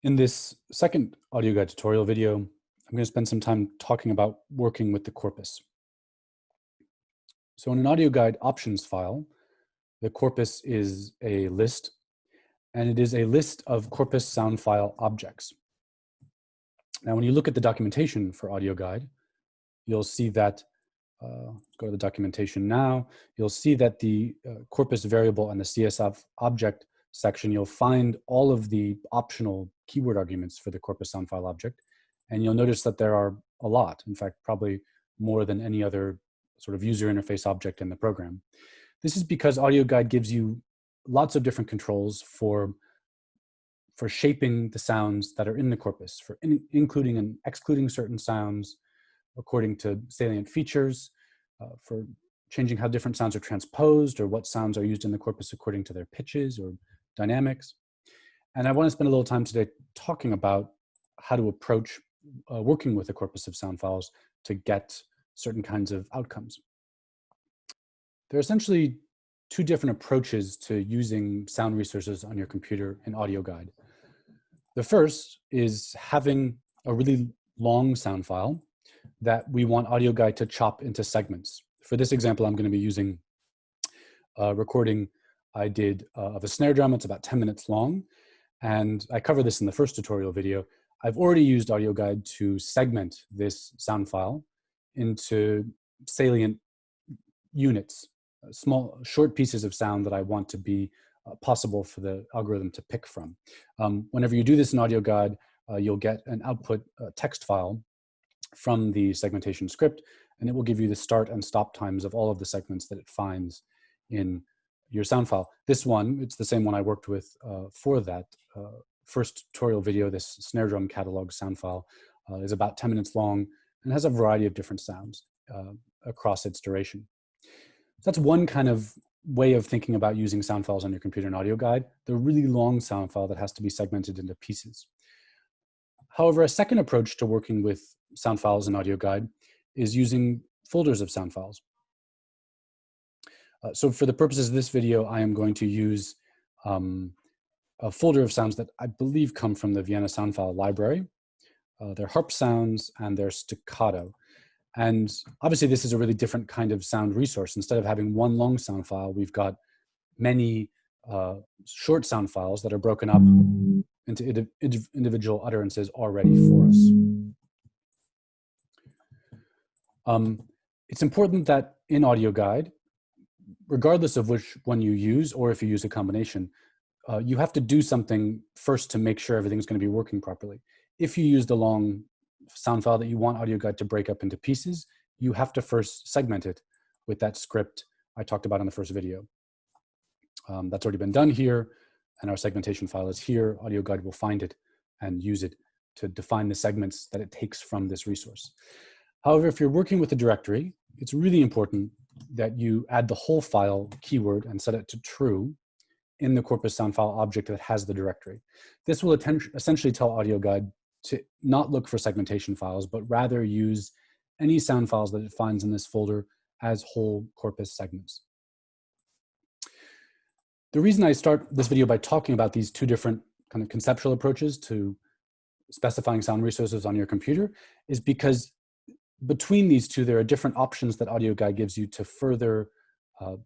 In this second AudioGuide tutorial video, I'm going to spend some time talking about working with the corpus. So in an AudioGuide options file, the corpus is a list, and it is a list of corpus sound file objects. Now, when you look at the documentation for AudioGuide, you'll see that, let's go to the documentation now, you'll see that the corpus variable and the CSV object section, you'll find all of the optional keyword arguments for the corpus sound file object. And you'll notice that there are a lot, in fact, probably more than any other sort of user interface object in the program. This is because AudioGuide gives you lots of different controls for shaping the sounds that are in the corpus, for including and excluding certain sounds according to salient features, for changing how different sounds are transposed or what sounds are used in the corpus according to their pitches or dynamics. And I want to spend a little time today talking about how to approach working with a corpus of sound files to get certain kinds of outcomes. There are essentially two different approaches to using sound resources on your computer in AudioGuide. The first is having a really long sound file that we want AudioGuide to chop into segments. For this example, I'm going to be using a recording I did of a snare drum. It's about 10 minutes long, and I cover this in the first tutorial video. I've already used AudioGuide to segment this sound file into salient units, small, short pieces of sound that I want to be possible for the algorithm to pick from. Whenever you do this in AudioGuide, you'll get an output text file from the segmentation script, and it will give you the start and stop times of all of the segments that it finds in your sound file. This one, it's the same one I worked with for that first tutorial video. This snare drum catalog sound file is about 10 minutes long and has a variety of different sounds across its duration. So that's one kind of way of thinking about using sound files on your computer in AudioGuide, the really long sound file that has to be segmented into pieces. However, a second approach to working with sound files in AudioGuide is using folders of sound files. So for the purposes of this video, I am going to use a folder of sounds that I believe come from the Vienna sound file library. They're harp sounds and they're staccato. And obviously this is a really different kind of sound resource. Instead of having one long sound file, we've got many short sound files that are broken up into individual utterances already for us. It's important that in AudioGuide, regardless of which one you use, or if you use a combination, you have to do something first to make sure everything's going to be working properly. If you use the long sound file that you want AudioGuide to break up into pieces, you have to first segment it with that script I talked about in the first video. That's already been done here, and our segmentation file is here. AudioGuide will find it and use it to define the segments that it takes from this resource. However, if you're working with a directory, it's really important that you add the whole file keyword and set it to true in the corpus sound file object that has the directory. This will essentially tell AudioGuide to not look for segmentation files, but rather use any sound files that it finds in this folder as whole corpus segments. The reason I start this video by talking about these two different kind of conceptual approaches to specifying sound resources on your computer is because between these two, there are different options that AudioGuide gives you to further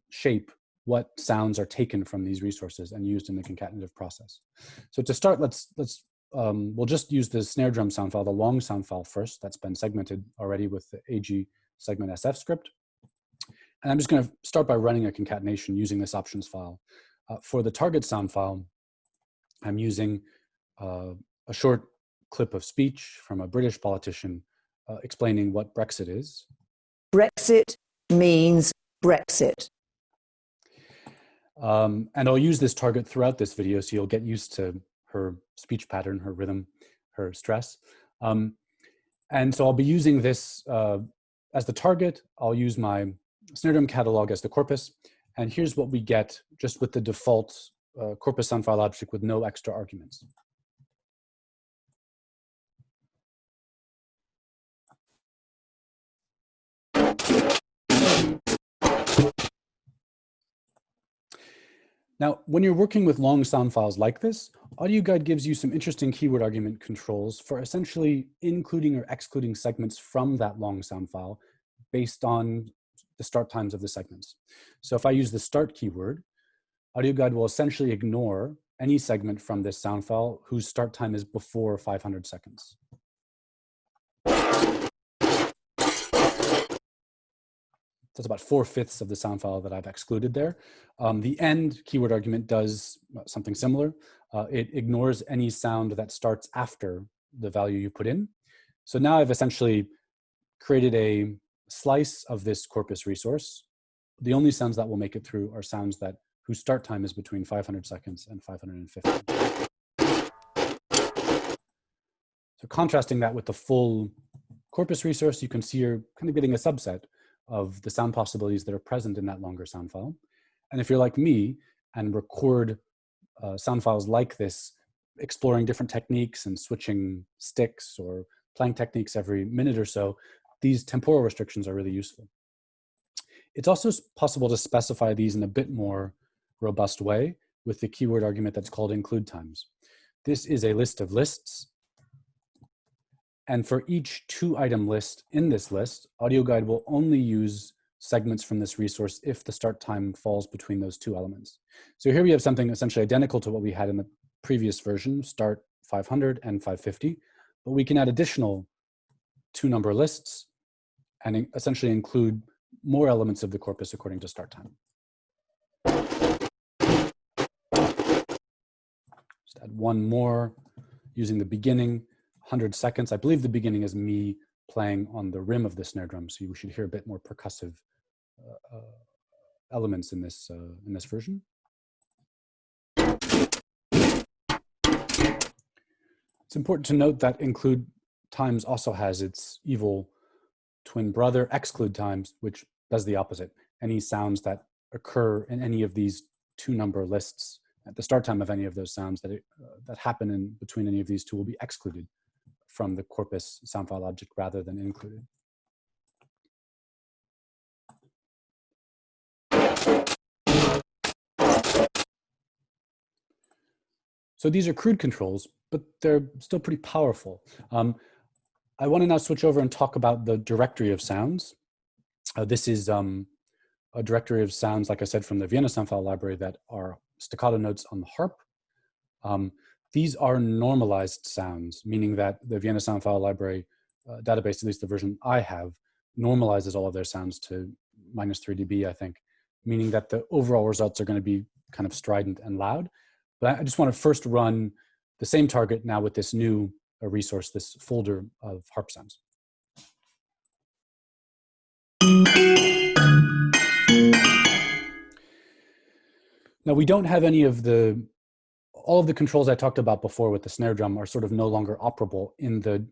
shape what sounds are taken from these resources and used in the concatenative process. So to start, we'll just use the snare drum sound file, the long sound file first. That's been segmented already with the AG segment SF script. And I'm just going to start by running a concatenation using this options file. For the target sound file, I'm using a short clip of speech from a British politician explaining what Brexit is. Brexit means Brexit. And I'll use this target throughout this video, so you'll get used to her speech pattern, her rhythm, her stress. And so I'll be using this as the target. I'll use my snare drum catalog as the corpus. And here's what we get just with the default corpus sound file object with no extra arguments. Now, when you're working with long sound files like this, AudioGuide gives you some interesting keyword argument controls for essentially including or excluding segments from that long sound file based on the start times of the segments. So if I use the start keyword, AudioGuide will essentially ignore any segment from this sound file whose start time is before 500 seconds. That's about 4/5 of the sound file that I've excluded there. The end keyword argument does something similar. It ignores any sound that starts after the value you put in. So now I've essentially created a slice of this corpus resource. The only sounds that will make it through are sounds that whose start time is between 500 seconds and 550. So contrasting that with the full corpus resource, you can see you're kind of getting a subset of the sound possibilities that are present in that longer sound file. And if you're like me and record sound files like this, exploring different techniques and switching sticks or playing techniques every minute or so, these temporal restrictions are really useful. It's also possible to specify these in a bit more robust way with the keyword argument that's called include times. This is a list of lists. And for each 2-item list in this list, AudioGuide will only use segments from this resource if the start time falls between those 2 elements. So here we have something essentially identical to what we had in the previous version, start 500 and 550, but we can add additional 2-number lists and essentially include more elements of the corpus according to start time. Just add one more using the beginning. 100 seconds. I believe the beginning is me playing on the rim of the snare drum, so you should hear a bit more percussive elements in this version. It's important to note that include times also has its evil twin brother, exclude times, which does the opposite. Any sounds that occur in any of these 2-number lists at the start time of any of those sounds that happen in between any of these 2 will be excluded from the corpus sound file object rather than included. So these are crude controls, but they're still pretty powerful. I want to now switch over and talk about the directory of sounds. This is a directory of sounds, like I said, from the Vienna sound file library that are staccato notes on the harp. These are normalized sounds, meaning that the Vienna sound file library database, at least the version I have, normalizes all of their sounds to -3 dB, I think, meaning that the overall results are going to be kind of strident and loud. But I just want to first run the same target now with this new resource, this folder of harp sounds. Now we don't have any of all of the controls I talked about before with the snare drum are sort of no longer operable in the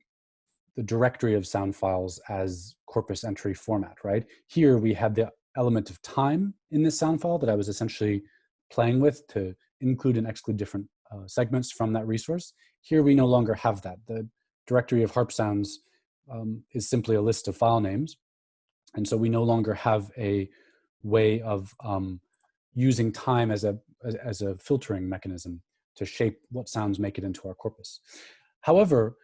directory of sound files as corpus entry format, right? Here we have the element of time in this sound file that I was essentially playing with to include and exclude different segments from that resource. Here we no longer have that. The directory of harp sounds is simply a list of file names. And so we no longer have a way of using time as a filtering mechanism to shape what sounds make it into our corpus. However,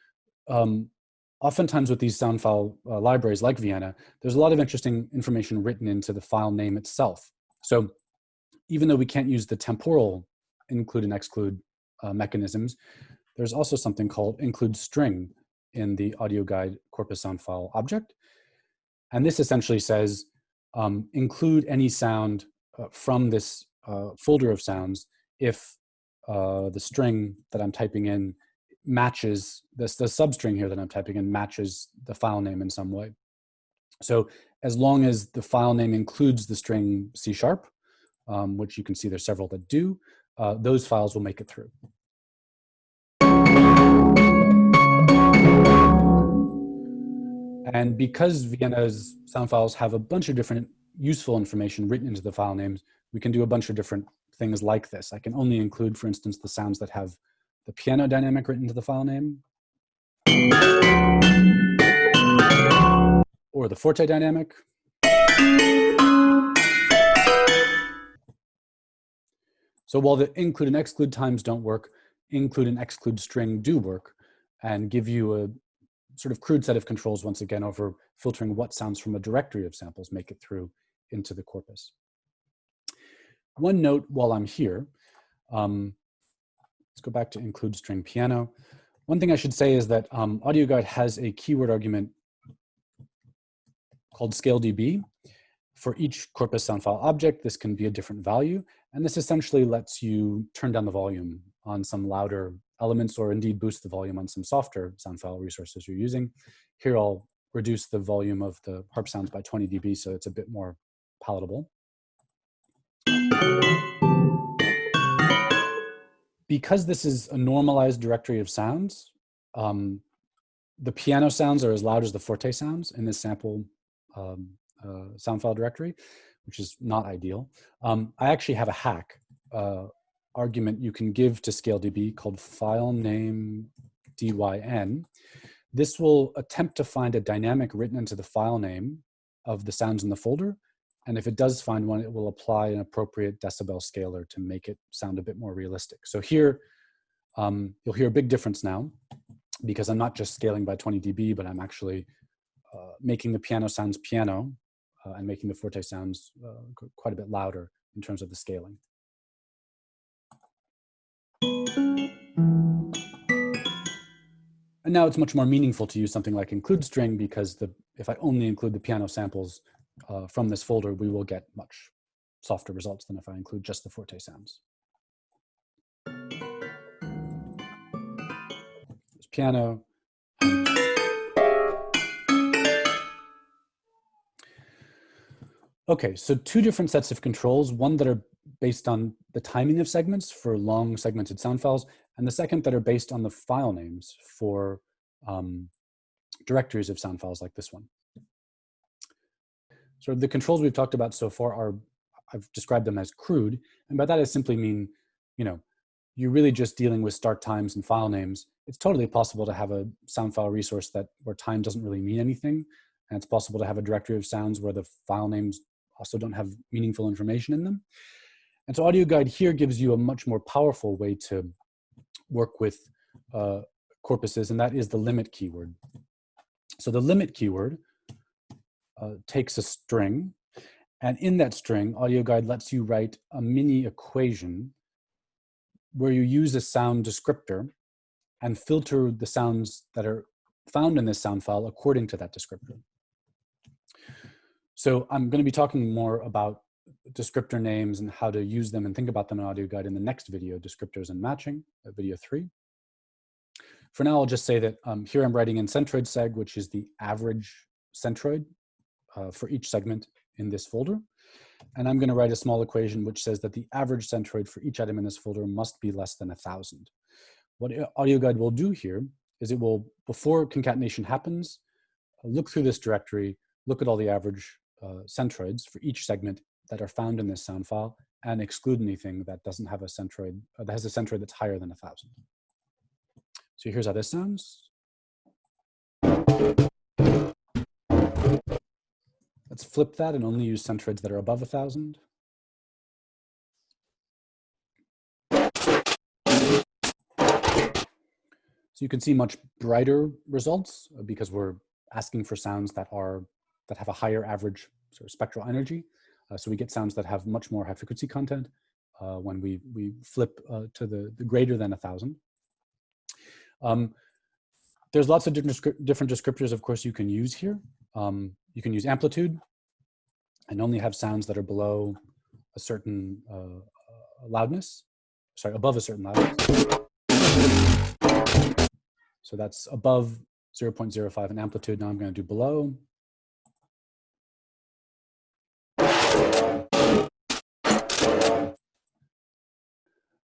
oftentimes with these sound file libraries like Vienna, there's a lot of interesting information written into the file name itself. So even though we can't use the temporal include and exclude mechanisms, there's also something called include string in the AudioGuide corpus sound file object. And this essentially says, include any sound from this folder of sounds if the string that I'm typing in matches, the substring here that I'm typing in matches the file name in some way. So as long as the file name includes the string C#, which you can see there's several that do, those files will make it through. And because Vienna's sound files have a bunch of different useful information written into the file names, we can do a bunch of different things like this. I can only include, for instance, the sounds that have the piano dynamic written into the file name, or the forte dynamic. So while the include and exclude times don't work, include and exclude string do work and give you a sort of crude set of controls once again over filtering what sounds from a directory of samples make it through into the corpus. One note while I'm here, let's go back to include string piano. One thing I should say is that AudioGuide has a keyword argument called scaleDB. For each corpus sound file object, this can be a different value, and this essentially lets you turn down the volume on some louder elements or indeed boost the volume on some softer sound file resources you're using. Here I'll reduce the volume of the harp sounds by 20 dB so it's a bit more palatable. Because this is a normalized directory of sounds, the piano sounds are as loud as the forte sounds in this sample sound file directory, which is not ideal. I actually have a hack argument you can give to scaleDB called file name dyn. This will attempt to find a dynamic written into the file name of the sounds in the folder. And if it does find one, it will apply an appropriate decibel scaler to make it sound a bit more realistic. So here, you'll hear a big difference now because I'm not just scaling by 20 dB, but I'm actually making the piano sounds piano and making the forte sounds quite a bit louder in terms of the scaling. And now it's much more meaningful to use something like include string because if I only include the piano samples from this folder, we will get much softer results than if I include just the forte sounds. There's piano. Okay, so two different sets of controls, one that are based on the timing of segments for long segmented sound files, and the second that are based on the file names for directories of sound files like this one. So the controls we've talked about so far are, I've described them as crude, and by that I simply mean, you're really just dealing with start times and file names. It's totally possible to have a sound file resource where time doesn't really mean anything, and it's possible to have a directory of sounds where the file names also don't have meaningful information in them. And so AudioGuide here gives you a much more powerful way to work with corpuses, and that is the limit keyword. So the limit keyword takes a string, and in that string, AudioGuide lets you write a mini equation where you use a sound descriptor and filter the sounds that are found in this sound file according to that descriptor. So I'm going to be talking more about descriptor names and how to use them and think about them in AudioGuide in the next video, descriptors and matching, video 3. For now, I'll just say that here I'm writing in centroid seg, which is the average centroid for each segment in this folder. And I'm going to write a small equation which says that the average centroid for each item in this folder must be less than 1,000. What AudioGuide will do here is it will, before concatenation happens, look through this directory, look at all the average centroids for each segment that are found in this sound file, and exclude anything that doesn't have a centroid, that has a centroid that's higher than 1,000. So here's how this sounds. Let's flip that and only use centroids that are above 1,000. So you can see much brighter results because we're asking for sounds that have a higher average sort of spectral energy. So we get sounds that have much more high frequency content when we flip to the greater than 1,000. There's lots of different descriptors, of course, you can use here. You can use amplitude and only have sounds that are below a certain loudness. Sorry, above a certain loudness. So that's above 0.05 in amplitude. Now I'm going to do below.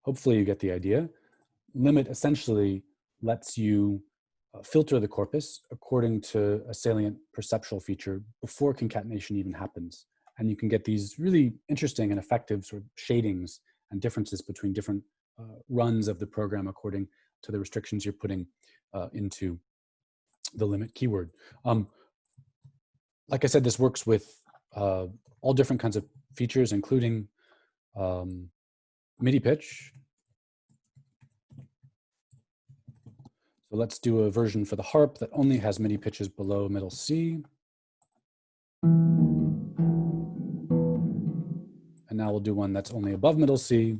Hopefully you get the idea. Limit essentially lets you filter the corpus according to a salient perceptual feature before concatenation even happens. And you can get these really interesting and effective sort of shadings and differences between different runs of the program according to the restrictions you're putting into the limit keyword. Like I said, this works with all different kinds of features, including MIDI pitch. So let's do a version for the harp that only has MIDI pitches below middle C. And now we'll do one that's only above middle C.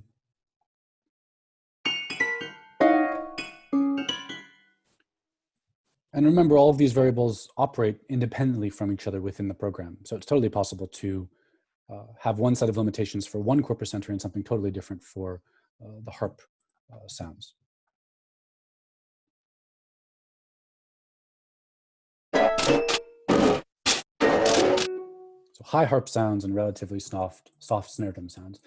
And remember, all of these variables operate independently from each other within the program. So it's totally possible to have one set of limitations for one corpus entry and something totally different for the harp sounds. So high harp sounds and relatively soft snare drum sounds.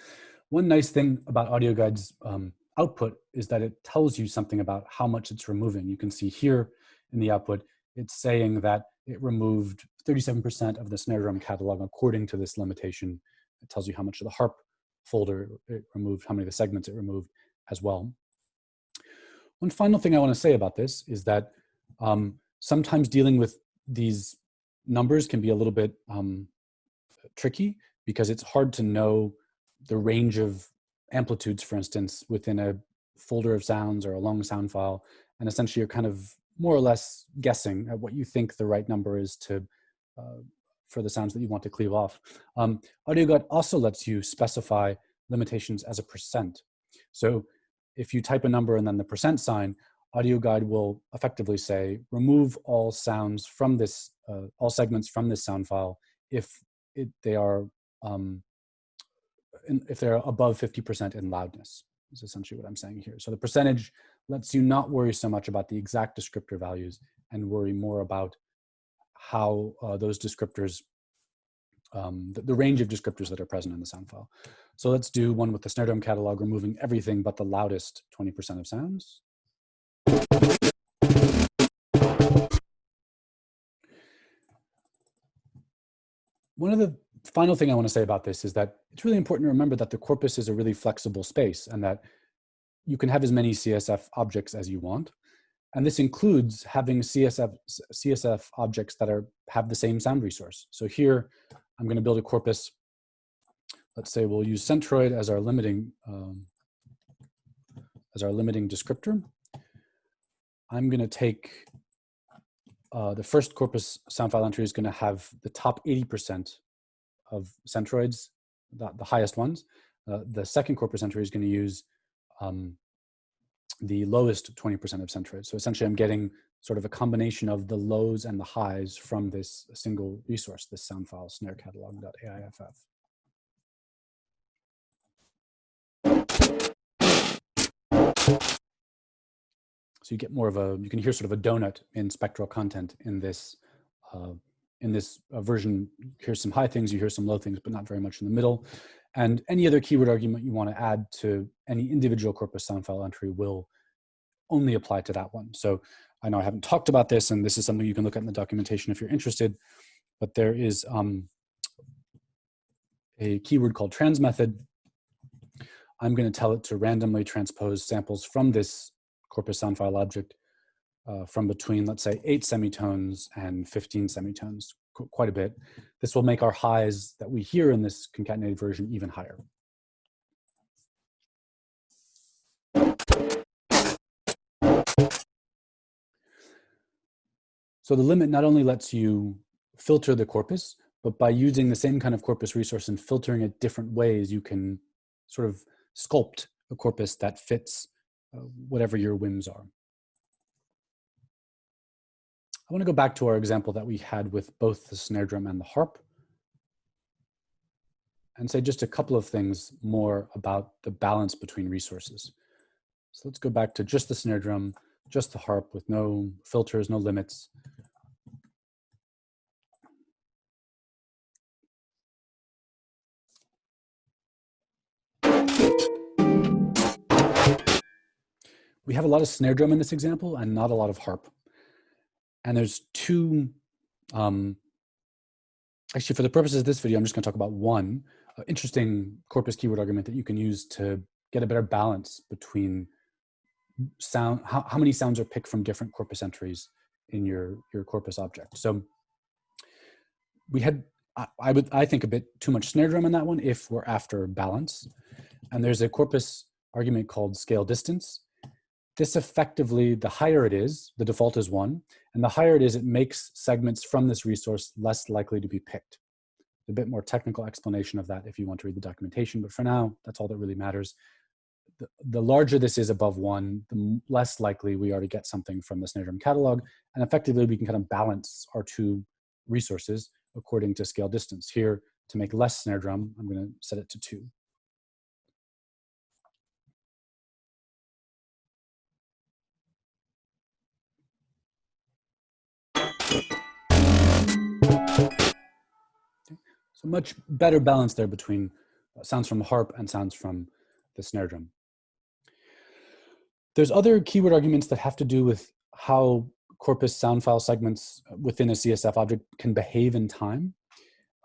One nice thing about AudioGuide's output is that it tells you something about how much it's removing. You can see here in the output, it's saying that it removed 37% of the snare drum catalog according to this limitation. It tells you how much of the harp folder it removed, how many of the segments it removed as well. One final thing I want to say about this is that sometimes dealing with these numbers can be a little bit tricky because it's hard to know the range of amplitudes, for instance, within a folder of sounds or a long sound file. And essentially you're kind of more or less guessing at what you think the right number is to for the sounds that you want to cleave off. AudioGuide also lets you specify limitations as a %. So if you type a number and then the % sign, AudioGuide will effectively say, remove all sounds from this, all segments from this sound file if they are above 50% in loudness, is essentially what I'm saying here. So the percentage lets you not worry so much about the exact descriptor values and worry more about how those descriptors, the range of descriptors that are present in the sound file. So let's do one with the snare drum catalog, removing everything but the loudest 20% of sounds. One of the final thing I want to say about this is that it's really important to remember that the corpus is a really flexible space and that you can have as many CSF objects as you want. And this includes having CSF objects that have the same sound resource. So here, I'm going to build a corpus. Let's say we'll use centroid as our limiting descriptor. I'm going to take the first corpus sound file entry is going to have the top 80% of centroids, the highest ones. The second corpus entry is going to use the lowest 20% of centroids. So essentially I'm getting sort of a combination of the lows and the highs from this single resource, this sound file snare catalog.aiff. So you get more of you can hear sort of a donut in spectral content in this version. You hear some high things, you hear some low things, but not very much in the middle. And any other keyword argument you want to add to any individual corpus sound file entry will only apply to that one. So I know I haven't talked about this, and this is something you can look at in the documentation if you're interested, but there is a keyword called trans method. I'm going to tell it to randomly transpose samples from this corpus sound file object from between, let's say, 8 semitones and 15 semitones, quite a bit. This will make our highs that we hear in this concatenated version even higher. So the limit not only lets you filter the corpus, but by using the same kind of corpus resource and filtering it different ways, you can sort of sculpt a corpus that fits whatever your whims are. I want to go back to our example that we had with both the snare drum and the harp and say just a couple of things more about the balance between resources. So let's go back to just the snare drum, just the harp with no filters, no limits. We have a lot of snare drum in this example and not a lot of harp. And there's two, actually for the purposes of this video, I'm just gonna talk about one interesting corpus keyword argument that you can use to get a better balance between sound, how many sounds are picked from different corpus entries in your corpus object. So we had, I think, a bit too much snare drum in that one if we're after balance. And there's a corpus argument called scale distance. This effectively, the higher it is, the default is 1, and the higher it is, it makes segments from this resource less likely to be picked. A bit more technical explanation of that if you want to read the documentation, but for now, that's all that really matters. The larger this is above 1, the less likely we are to get something from the snare drum catalog, and effectively we can kind of balance our two resources according to scale distance. Here, to make less snare drum, I'm going to set it to 2. So much better balance there between sounds from harp and sounds from the snare drum. There's other keyword arguments that have to do with how corpus sound file segments within a CSF object can behave in time.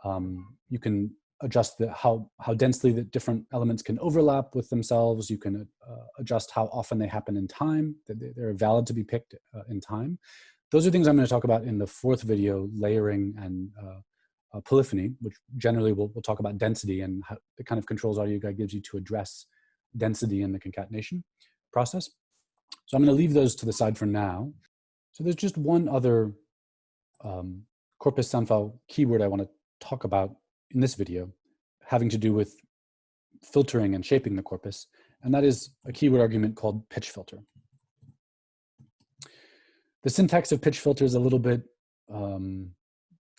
You can adjust how densely the different elements can overlap with themselves. You can adjust how often they happen in time, that they're valid to be picked in time. Those are things I'm going to talk about in the 4th video, layering and polyphony, which generally we'll talk about density and how the kind of controls AudioGuide gives you to address density in the concatenation process. So I'm going to leave those to the side for now. So there's just one other corpus sound file keyword I want to talk about in this video, having to do with filtering and shaping the corpus, and that is a keyword argument called pitch filter. The syntax of pitch filter is a little bit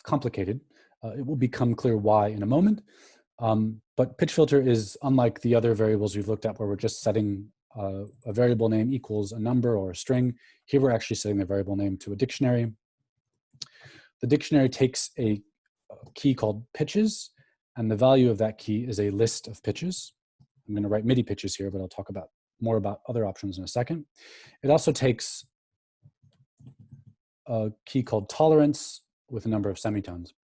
complicated. It will become clear why in a moment, but pitch filter is unlike the other variables we've looked at where we're just setting a variable name equals a number or a string. Here we're actually setting the variable name to a dictionary. The dictionary takes a key called pitches, and the value of that key is a list of pitches. I'm going to write MIDI pitches here, but I'll talk more about other options in a second. It also takes a key called tolerance with a number of semitones.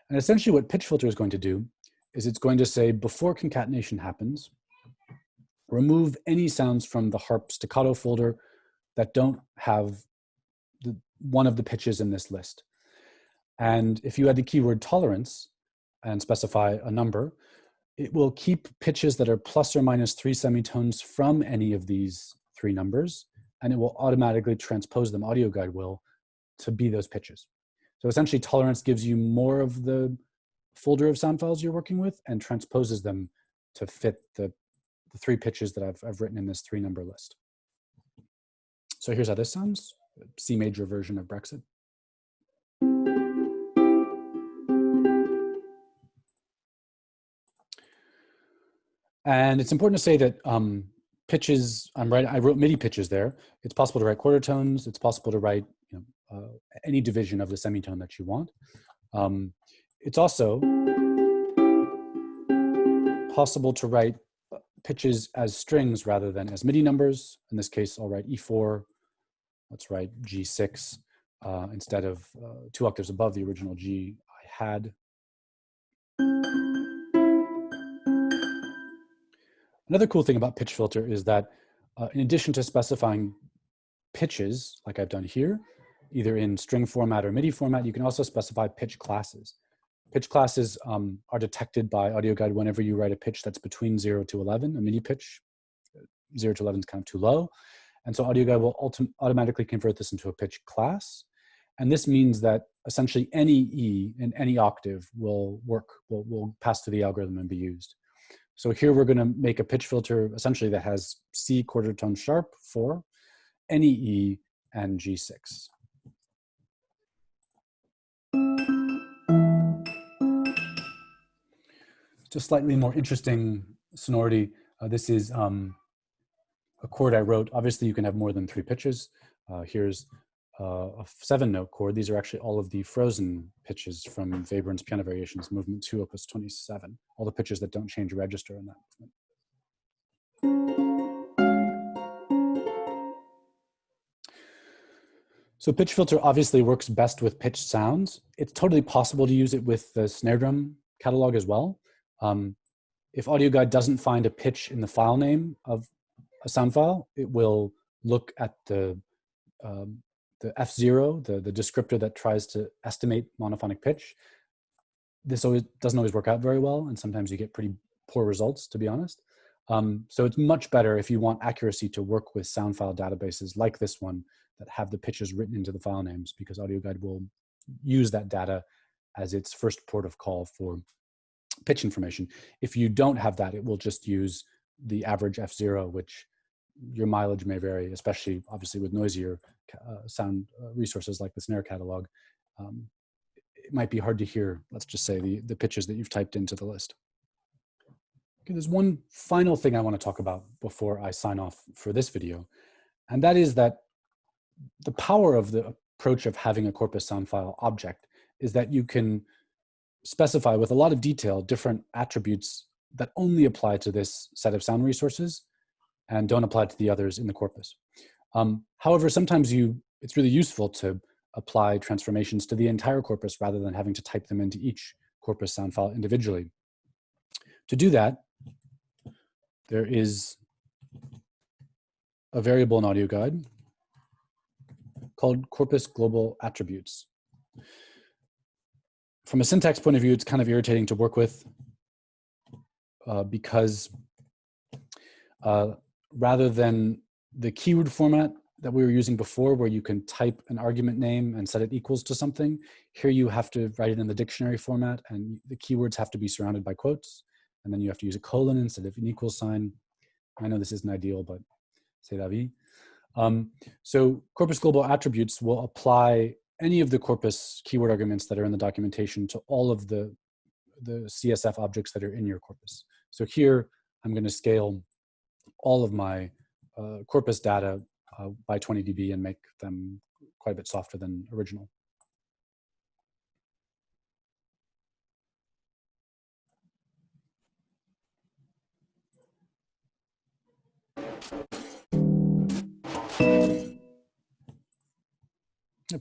And essentially what pitch filter is going to do is it's going to say, before concatenation happens, remove any sounds from the harp staccato folder that don't have one of the pitches in this list. And if you add the keyword tolerance and specify a number, it will keep pitches that are plus or minus 3 semitones from any of these 3 numbers, and it will automatically transpose them, AudioGuide will, to be those pitches. So essentially tolerance gives you more of the folder of sound files you're working with and transposes them to fit the 3 pitches that I've written in this 3-number list. So here's how this sounds, C major version of Brexit. And it's important to say that pitches, I wrote MIDI pitches there. It's possible to write quarter tones. It's possible to write any division of the semitone that you want. It's also possible to write pitches as strings rather than as MIDI numbers. In this case, I'll write E4. Let's write G6 instead of 2 octaves above the original G I had. Another cool thing about pitch filter is that in addition to specifying pitches, like I've done here, either in string format or MIDI format, you can also specify pitch classes. Pitch classes are detected by AudioGuide whenever you write a pitch that's between 0 to 11, a MIDI pitch. 0 to 11 is kind of too low. And so AudioGuide will automatically convert this into a pitch class. And this means that essentially any E in any octave will work, will pass through the algorithm and be used. So here we're going to make a pitch filter essentially that has C quarter tone sharp for any E and G6. Just slightly more interesting sonority. This is a chord I wrote. Obviously, you can have more than 3 pitches. Here's a 7-note chord. These are actually all of the frozen pitches from Webern's Piano Variations, Movement 2, Opus 27. All the pitches that don't change register in that movement. So pitch filter obviously works best with pitched sounds. It's totally possible to use it with the snare drum catalog as well. If AudioGuide doesn't find a pitch in the file name of a sound file, it will look at the F0, the descriptor that tries to estimate monophonic pitch. This doesn't always work out very well, and sometimes you get pretty poor results, to be honest. So it's much better if you want accuracy to work with sound file databases like this one that have the pitches written into the file names, because AudioGuide will use that data as its first port of call for pitch information. If you don't have that, it will just use the average F0, which your mileage may vary, especially obviously with noisier sound resources like the snare catalog. It might be hard to hear, let's just say, the pitches that you've typed into the list. Okay, there's one final thing I want to talk about before I sign off for this video, and that is that the power of the approach of having a corpus sound file object is that you can specify with a lot of detail different attributes that only apply to this set of sound resources and don't apply to the others in the corpus. However, sometimes it's really useful to apply transformations to the entire corpus rather than having to type them into each corpus sound file individually. To do that, there is a variable in AudioGuide called corpus global attributes. From a syntax point of view, it's kind of irritating to work with because rather than the keyword format that we were using before, where you can type an argument name and set it equals to something, here you have to write it in the dictionary format, and the keywords have to be surrounded by quotes, and then you have to use a colon instead of an equal sign. I know this isn't ideal, but c'est la vie. So corpus global attributes will apply any of the corpus keyword arguments that are in the documentation to all of the CSF objects that are in your corpus. So here, I'm going to scale all of my corpus data by 20 dB and make them quite a bit softer than original.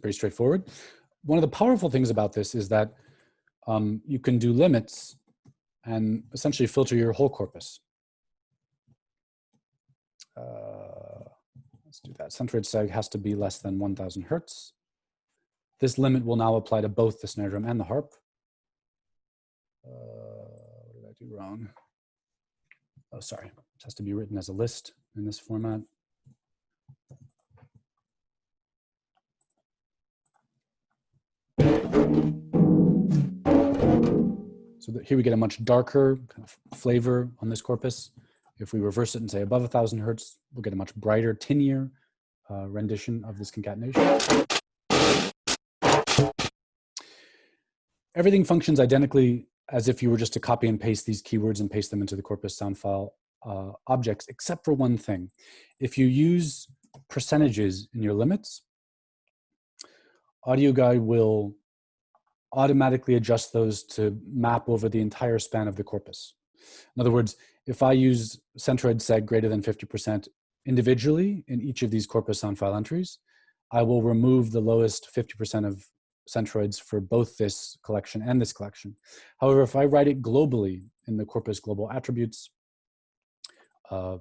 Pretty straightforward. One of the powerful things about this is that you can do limits and essentially filter your whole corpus. Let's do that. Centroid seg has to be less than 1000 hertz. This limit will now apply to both the snare drum and the harp. What did I do wrong? Oh, sorry. It has to be written as a list in this format. So here we get a much darker kind of flavor on this corpus. If we reverse it and say above 1000 hertz, we'll get a much brighter, tinier rendition of this concatenation. Everything functions identically as if you were just to copy and paste these keywords and paste them into the corpus sound file objects, except for one thing. If you use percentages in your limits, AudioGuide will automatically adjust those to map over the entire span of the corpus. In other words, if I use centroid seg greater than 50% individually in each of these corpus sound file entries, I will remove the lowest 50% of centroids for both this collection and this collection. However, if I write it globally in the corpus global attributes, the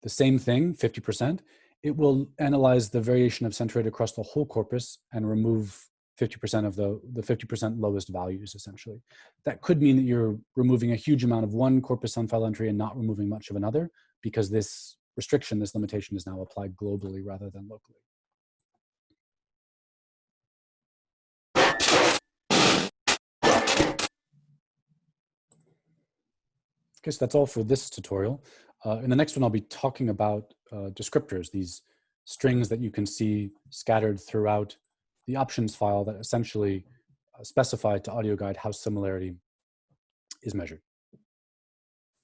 same thing, 50%, it will analyze the variation of centroid across the whole corpus and remove 50% of the 50% lowest values, essentially. That could mean that you're removing a huge amount of one corpus sound file entry and not removing much of another, because this restriction, this limitation, is now applied globally rather than locally. Okay, so that's all for this tutorial. In the next one, I'll be talking about descriptors, these strings that you can see scattered throughout the options file that essentially specify to AudioGuide how similarity is measured.